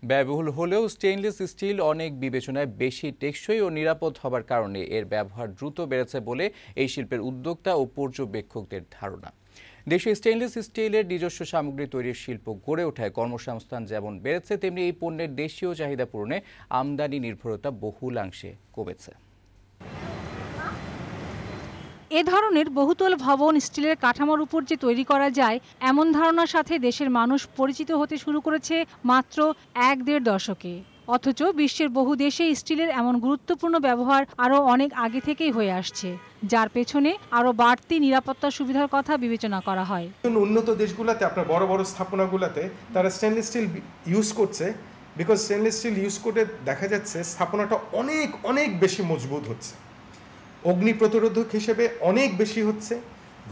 ব্যয়বহুল হলেও stainless steel অনেক বিবেচনায় বেশি টেকসই ও নিরাপদ হবার কারণে এর ব্যবহার দ্রুত বেড়েছে বলে এই শিল্পের উদ্যোক্তা ও পর্যবেক্ষকদের ধারণা। দেশে স্টেইনলেস স্টিলের নিজস্ব সামগ্রী তৈরির শিল্প গড়ে ওঠায় কর্মসংস্থান যেমন বেড়েছে, তেমনি এই পণ্যের দেশীয় চাহিদা পূরণে আমদানি নির্ভরতা বহুলাংশে কমেছে। এ ধরনের বহুতল ভবন স্টিলের কাঠামোর উপর যে তৈরি করা যায় এমন ধারণার সাথে দেশের মানুষ পরিচিত হতে শুরু করেছে মাত্র 1-1.5 দশকে। অথচ বিশ্বের বহু দেশে স্টিলের এমন গুরুত্বপূর্ণ ব্যবহার আরও অনেক আগে থেকেই হয়ে আসছে, যার পেছনে আরও বাড়তি নিরাপত্তা সুবিধার কথা বিবেচনা করা হয়। উন্নত দেশগুলোতে আপনার বড় বড় স্থাপনাগুলোতে তারা স্টেনলেস স্টিল ইউজ করছে, বিকজ স্টেনলেস স্টিল ইউজ করে দেখা যাচ্ছে স্থাপনাটা অনেক অনেক বেশি মজবুত হচ্ছে, অগ্নি প্রতিরোধক হিসেবে অনেক বেশি হচ্ছে,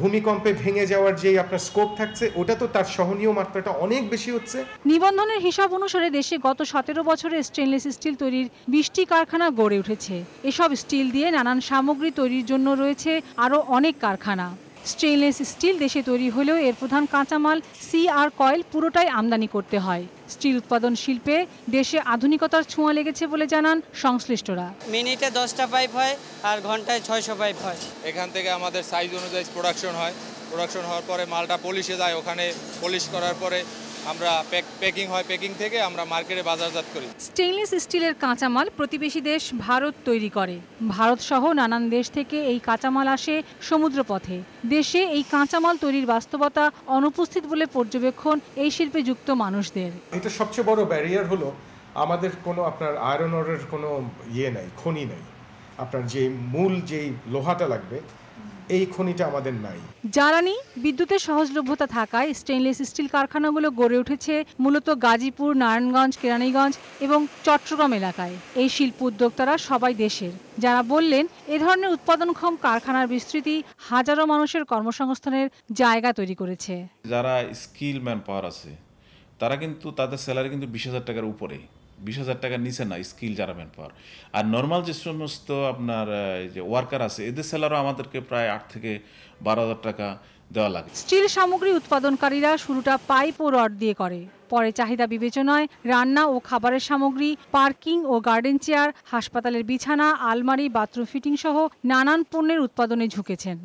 ভূমিকম্পে ভেঙে যাওয়ার যে আপনার স্কোপ থাকছে ওটা তো তার সহনীয় মাত্রাটা অনেক বেশি হচ্ছে। নিবন্ধনের হিসাব অনুসারে দেশে গত 17 বছরে স্টেনলেস স্টিল তৈরির 20টি কারখানা গড়ে উঠেছে। এসব স্টিল দিয়ে নানান সামগ্রী তৈরির জন্য রয়েছে আরও অনেক কারখানা। স্টেইনলেস স্টিল দেশে তৈরি হলেও এর প্রধান কাঁচামাল সিআর কয়েল পুরোটাই আমদানি করতে হয়। স্টিল উৎপাদন শিল্পে দেশে আধুনিকতার ছোঁয়া লেগেছে বলে জানান সংশ্লিষ্টরা। মিনিটে 10টা পাইপ হয় আর ঘন্টায় 600 পাইপ হয়। এখান থেকে আমাদের সাইজ অনুযায়ী প্রোডাকশন হয়, প্রোডাকশন হওয়ার পরে মালটা পলিশে যায়, ওখানে পলিশ করার পরে আমরা প্যাকিং হয়, প্যাকিং থেকে আমরা মার্কেটে বাজারজাত করি। স্টেইনলেস স্টিলের কাঁচামাল প্রতিবেশী দেশ ভারত তৈরি করে। ভারত সহ নানান দেশ থেকে এই কাঁচামাল আসে সমুদ্রপথে। দেশে এই কাঁচামাল তৈরির বাস্তবতা অনুপস্থিত বলে পর্যবেক্ষণ এই শিল্পে যুক্ত মানুষদের। এটা সবচেয়ে বড় ব্যারিয়ার হলো আমাদের কোনো আপনার আয়রন ওরের কোনো নাই, খনি নাই। আপনার যে মূল যেই লোহাটা লাগবে এই খনিটা আমাদের নাই। জ্বালানি বিদ্যুতের সহজলভ্যতা থাকায় স্টেইনলেস স্টিল কারখানাগুলো গড়ে উঠেছে মূলত গাজীপুর, নারায়ণগঞ্জ, কেরানীগঞ্জ এবং চট্টগ্রাম এলাকায়। এই শিল্প উদ্যোক্তারা সবাই দেশের, যারা বললেন এ ধরনের উৎপাদনক্ষম কারখানার বিস্তৃতি হাজারো মানুষের কর্মসংস্থানের জায়গা তৈরি করেছে। যারা স্কিল ম্যান পাওয়ার আছে তারা কিন্তু তাদের স্যালারি কিন্তু 20,000 টাকার উপরে, 20,000 টাকার নিচে না স্কিল যারা ম্যান পাওয়ার। আর নর্মাল যে সমস্ত আপনার যে ওয়ার্কার আছে এদের স্যালারিও আমাদেরকে প্রায় 8 থেকে 12,000 টাকা দেওয়া লাগে। স্টিল সামগ্রী উৎপাদনকারীরা শুরুটা পাইপ ও রড দিয়ে করে, পরে চাহিদা বিবেচনায় রান্না ও খাবারের সামগ্রী, পার্কিং ও গার্ডেন চেয়ার, হাসপাতালের বিছানা, আলমারি, বাথরুম ফিটিং সহ নানান পণ্যের উৎপাদনে ঝুঁকেছেন।